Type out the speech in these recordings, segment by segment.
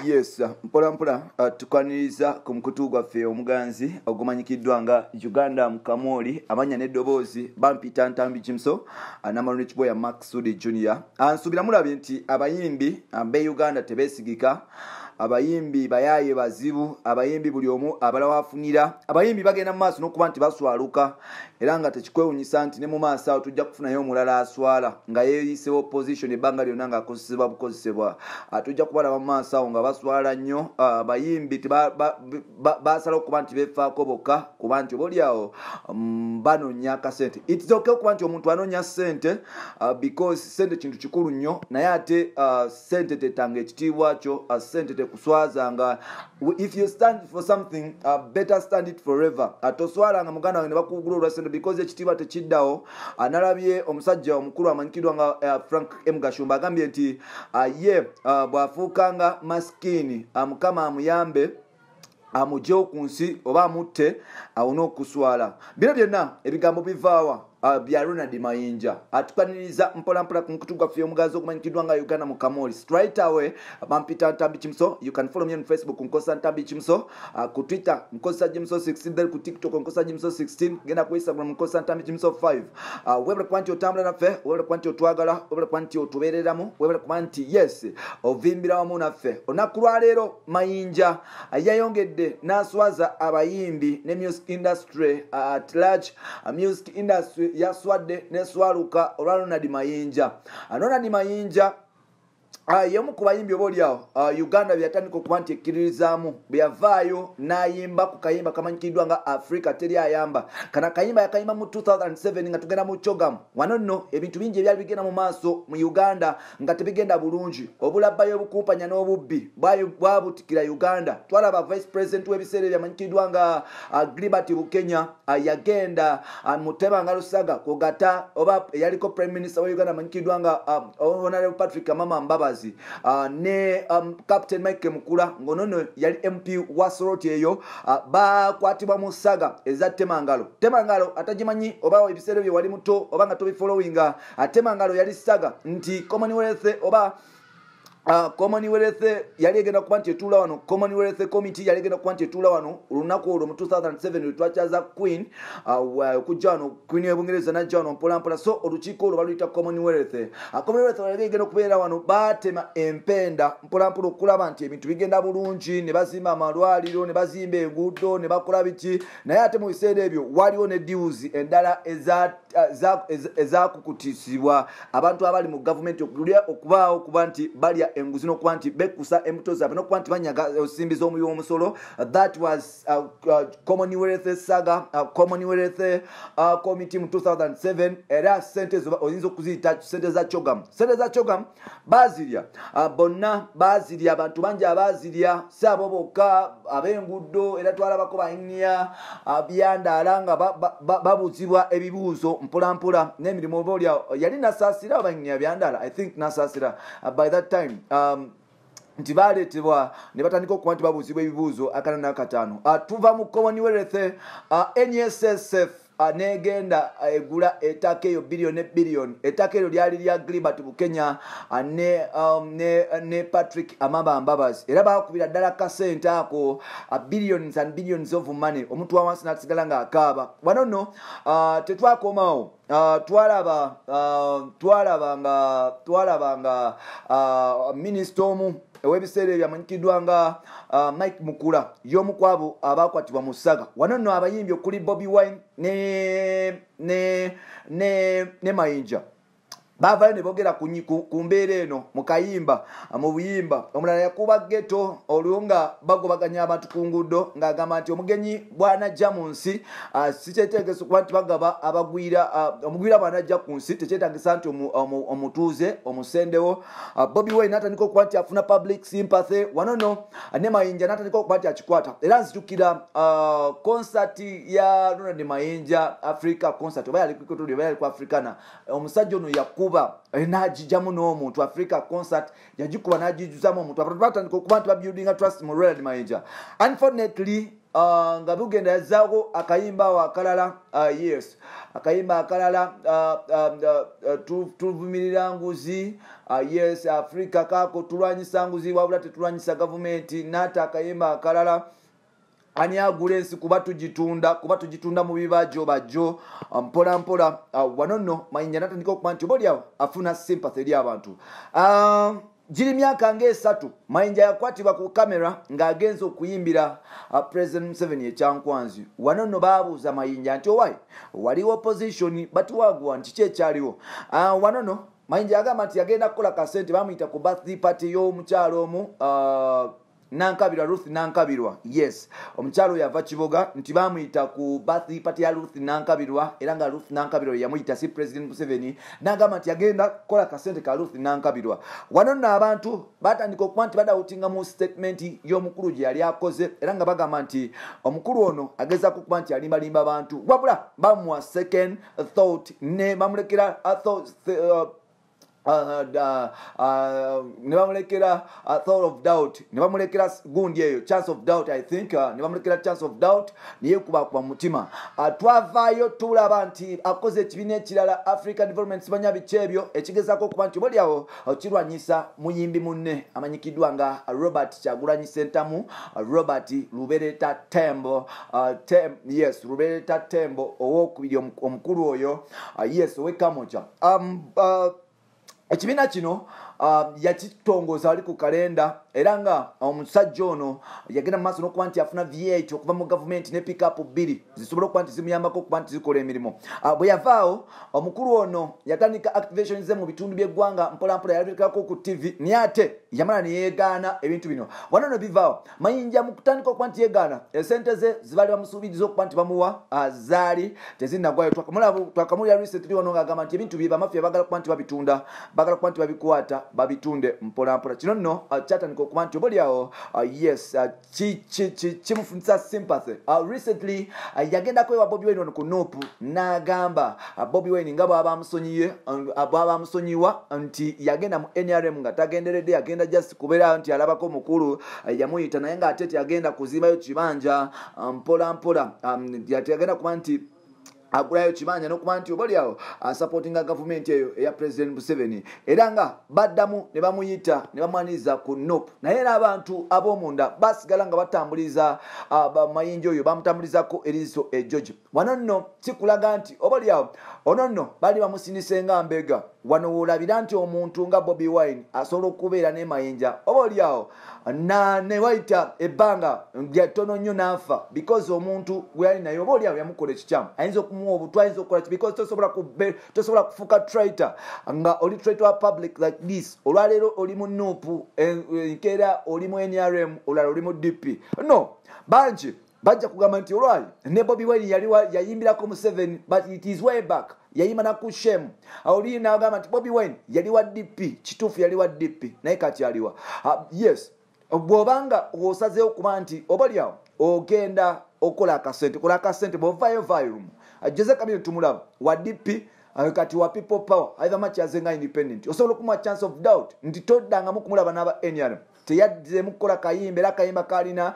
Yes, mpola tukwaniriza ku mukutu gwaffe omuganzi ogumanyikiddwa nga Uganda Mukamoli amanya n'eddoboozi bampita Ntambi Jimso n'amaluni Kiboya Max Sudi Junior. Ansubira mulabye nti abayimbi be Uganda tebesigika, abayimbi bayaye bazibu, abayimbi buli omu abalawafunira, abayimbi bagenda mu maaso n'okuba nti baswaluka era nga tekikwewunyisa nti ne mu maaso awo tujja kufunayo omulala aswala nga yeeyisewo opposition ebbanga lyonna ng'akozesebwa bukozesebwa. Tujja kubalaba mu maaso awo nga baswala nnyo. Abayimbi basalawo okuba nti beefaako bokka kuba nti obaolyawo banoonya akasente. It's okay okuba nti omuntu anoonya ssente because ssente kintu kikulu nnyo, naye ate ssente tetanga ekitiibwa kyo, ssente tekuswazanga. If you stand for something, better stand it forever. Toswalanga muganda wawe ne bakugula olwa ssente because ekitiibwa tekiddawo. Nalabye omusajja omukulu amanyikiddwa nga Frank M. Gashumba agambye nti ye bw'afuukanga maskini Mukama amuyambe amugyewo ku nsi oba amutte awona okuswala. Bino byonna ebigambo bivaawa bya Ronald Mayinja. Atukaniriza mpola ku mukutu gwaffe omuganzi ogumanyikiddwa nga Uganda Mukamoli. Straight away bampita Ntambi Jimso. You can follow me on Facebook nkosa Ntambi Jimso, ku Twitter nkosa Jimso 16, then ku TikTok nkosa Jimso 16, genda ku Instagram nkosa Ntambi Jimso 5. Webale kwanti otambula naffe, webale kwanti otwagala, webale kwanti otubeereramu, webale kwanti yes ovimbira wamu naffe. Olunaku lwa leero Mayinja yayongedde n'aswaza abayimbi ne music industry at large. Music industry yaswadde neswaluka olwa Ronald Mayinja. Ronald Mayinja yemu ku bayimbi obaolyawo Uganda byatandika okuba nti ekkiririzaamu byavaayo n'ayimba ku kayimba kamanyikiddwa nga Africa Teri Ayamba. Kana kayimba yakayimba mu 2007 nga tugenda mu Chogamu. Wano nno ebintu bingi ebyali bigenda mu maaso mu Uganda nga tebigenda bulungi. Obulabbayo obukumpanya n'obubbi bwabutikira Uganda. Twalaba vice president w'ebiseera ebyamanyikiddwa nga Gilbert Bukenya yagenda mu Tebanga Lusaga kugata oba yaliko prime minister wa Uganda amanyikiddwa nga Honorable Patrick Amama Mbabazi ne Captain Mike Mukula ngonono yali MP wa Soroti eyo bakwatibwa mu saga eza Temangalo. Temangalo atajimanyi oba ebiseera bye wali muto oba nga tobi followinga. Temangalo yali saga nti Commonwealth oba Commonwealth yali egenda kuba nti etuula wano. Commonwealth Committee yali egenda kuba nti etuula wano olunaku olwo mu 2007 lwetwakyaza Queen okujja wano Queen y'Obungereza n'ajja wano mpolampola. So olukiiko olwo baluyita Commonwealth. Commonwealth yali egenda okubeera wano baatema empenda mpolampola okulaba nti ebintu bigenda bulungi, ne bazimba amalwaliro, ne bazimba enguudo, ne bakola biki. Naye ate mu biseera ebyo waliwo ne deals endala ezaakukutisibwa abantu abali mu gavumenti okubaawo okuba nti balya enguzi n'okuba nti bekusa embuto zaabwe n'okuba nti banyaga ensimbi z'omuwi w'omusolo. That was Commonwealth saga, Commonwealth Committee mu 2007. Era sente zo oyinza okuziyita sente za Chogamu. Sente za Chogamu bazirya bonna, bazirya abantu bangi abazirya, si abo bokka ab'enguudo. Era twalabako bayinya byandaala nga babuuzibwa ebibuuzo mpolampola n'emirimu obaolyawo yali nasaasira abayinya byandaala. I think nasaasira by that time nti baaleetebwa ne batandika okuba nti babuuzibwa ebibuuzo akana n'akataano. Tuva mu Commonwealth. NSSF negenda egula ettaka eyo billion. Ettaka eryo lyali lya Gilbert Bukenya ne Patrick Amama Mbabazi. Era baakubira ddala kasente ako billions and billions of money. Omuntu wa wansi n'asigala ng'akaaba. Wano nno tetwakomawo. Twalaba nga minisita omu ow'ebiseera ebyamanyikiddwa nga Mike Mukula y'omu ku abo abaakwatibwa mu saga. Wano nno abayimbi okuli Bobi Wine ne Mayinja baavayo ne boogera ku mbeera eno mu kayimba mu buyimba. Omulala yakuba ghetto olwo nga bagobaganya abantu ku nguudo ng'agamba nti omugenyi bw'anajja mu nsi si kyetegeeza okuba nti bagaba omugwira bw'anajja ku nsi tekyetagisa nti omutuuze omusendewo. Bobi Wine n'atandika okuba nti afuna public sympathy. Wano no ne Mayinja n'atandika okuba nti akikwata. Era nzitukira concert ya Ronald Mayinja Africa concert oba yali ku oba yali ku Africana. Omusajja ono yakuba n'agijamu n'omuntu Africa concert yagikuba n'agijuzamu omuntu. Abantu batandika okuba nti babuildinga trust mu Ronald Mayinja. Unfortunately nga bugenda yazzaako akayimba akalala yes akayimba akalala tuvumirira nguzi yes Africa kako tulwanyisa nguzi wabula tetulwanyisa gavumenti nata akayimba akalala ani agula ensi kuba tugitunda mu bibajo bajo mpola mpola wanono mayinja natandika okuba nti oba olyawo afuna sympathy eri abantu giri myaka ng'esatu mayinja yakwatibwa ku kamera ng'agenza okuyimbira President Museveni ekyankwanzi wanono baabuuza mayinja nti owaayi waliwo opposition batuwagwa nti ki ekyaliwo wanono mayinja yagamba nti yagenda kukola kasente bamuyita ku birthday party y'omukyalo omu Nankabirwa Ruth Nankabirwa yes omukyalo yava Kiboga nti bamuyita ku birthday party ya Ruth Nankabirwa era nga Ruth Nankabirwa yamuyita si President Museveni nagamba nti yagenda kola kasente ka Ruth Nankabirwa wanono abantu batandika okuba nti badawutinga mu statement y'omukulu gye yali akoze era nga bagamba nti omukulu ono agezaako okuba nti alimbalimba abantu wabula bamuwa second thought ne bamulekera nebamulekera thought of doubt nebamulekera gundi eyo chance of doubt I think nebamulekera chance of doubt niyekuba kwa mutima twavaayo tulaba nti akoze ekibiina ekirala African Development Sibanya bikyebyo ekigezaako okuba nti bolyawo kirwanyisa muyimbi munne amanyikiddwa nga Robert Kyagulanyi Ssentamu Robert Lubereta Tembo yes Lubereta Tembo owokubiri omukulu oyo yes owekamoja ekibiina kino yakitongoza ali ku kalenda era nga omusajja ono yagenda mu maaso n'okuba nti afuna V8 okuva mu gavumenti ne pick-up bbiri zisobola okuba nti zimuyambako okuba nti zikola emirimu bwe yavaawo omukulu ono yatandika activation ze mu bitundu by'eggwanga mpolampola yalabikako ku TV naye ate yamala ne yeegaana ebintu bino wanono bivaawo mayinja mu kutandika okuba nti yeegaana esente ze zibaali bamusuubiriza okuba nti bamuwa zaali tezinnagwayo twakamulira recently wano ng'agamba nti ebintu bye bamafiya bagala okuba nti babitunda bagala okuba nti babikwata babitunde mpolampola kino nno kyatandika okuba nti obalyawo yes kimufunisa sympathy recently yagendako ewa Bobi Wine ono ku Nuupu n'agamba Bobi Wine nga bw'abamusonyiwa nti yagenda mu NRM nga tagenderedde yagenda just kubeera nti alabako mukulu yamuyita naye ng'ate yagenda kuzimbayo kibanja mpolampola yagenda kuba nti agulayo kibanja n'okuba nti obalyawo supportinga government eyo eya President Museveni era nga baddamu ne bamuyita ne bamwaniriza ku Nuupu naye era abantu ab'omunda basigala nga batambuliza mayinja oyo bamutambulizako eriiso ejojo wano nno kikulaga nti obalyawo ono nno bali bamusinise nga mbega wano woolabira nti omuntu nga Bobi Wine asobola okubeera ne mayinja obalyawo ne wayita ebbanga lyatono nnyo n'afa because omuntu gwe yali naye obalyawo yamukola ekikyamu ayinza okumuwa obutwa ayinza okukola because tosobola kufuuka traitor nga oli traitor wa public like this olwaleero oli mu Nuupu enkeera oli mu NRM olala oli mu DP no bangi bajja kugamba nti olwali ne Bobi Wine yayimbirako Museveni but it is way back yayima na kushemu oli n'agamba nti Bobi Wine yali wa DP kituufu yali wa DP naye kati aliwa yes bw'obanga osazeewo kuba nti obalyawo ogenda okola akasente bw'ovaayo vaayo Jose Chameleone tumulaba wa DP kati wa people power either much as nga independent osobola okumuwa chance of doubt nti toddangamu kumulaba n'aba NRM teyaddize mukola kayimba era kayimba kalina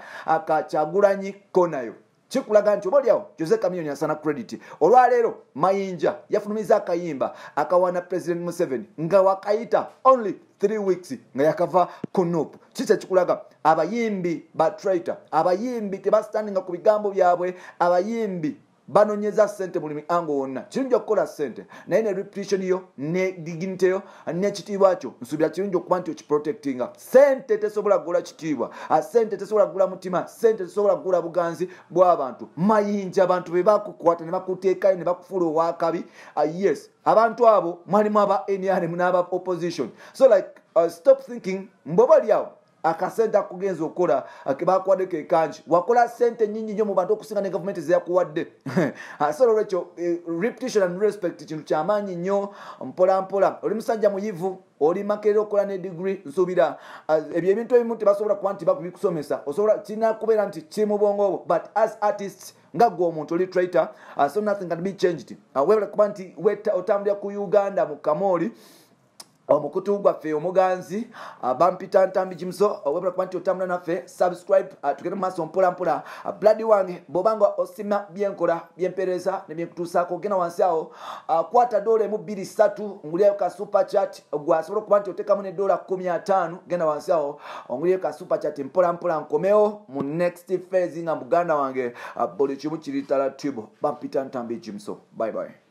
Kyagulanyi konayo kikulaga nti obalyawo Jose Chameleone asana credit olwaleero mayinja yafulumiza akayimba akawana President Museveni nga wakayita only 3 weeks nga yakava ku Nuupu kikulaga abayimbi ba traitor abayimbi tebastandinga ku bigambo byabwe abayimbi banonyeza sente buli miango wonna kirungi okukola sente naye ne reputation yo ne dignity yo n'ekitiibwa kyo nsuubira kirungi okuba nti okiprotectinga sente tesobola kugula kitiibwa sente tesobola kugula mutima sente tesobola kugula buganzi bw'abantu mayinja abantu be bakukwata ne bakuteekayo ne bakufuula owakabi yes abantu abo mwalimu aba NRM n'aba opposition so like stop thinking mbobalyawo akasente akugenza okukola kebakuwadde kekanji wakola sente nyingi nnyo mu bantu okusinga ne gavumenti zeyakuwadde so olwekyo reputation and respect kintu kyamaanyi nnyo mpolampola oli musajja muyivu oli makerera okukola ne degree nsuubira ebyo ebintu ebimu tebasobola kuba nti bakubikusomesa osobola kirina kubeera nti kiri mu bwongo obwo but as artists nga gwe omuntu oli traitor so nothing can be changed webala kuba nti otambulira ku Uganda mu Kamoli omukutu gwaffe omuganzi bampita ntambi jimso webula kuba nti otambula naffe subscribe tugende mu maaso mpola mpola blood wange bw'obanga osima byenkola byempeereza ne byenkutuusaako genda wansi awo kwata $2.3 ngulireyo ka super chat gwasobola okuba nti oteekamu ne $15 genda wansi awo ongulireyo ka super chat mpola mpola nkomewo mu next phase nga muganda wange buli kimu kiri tala tube bampita ntambi jimso bye bye.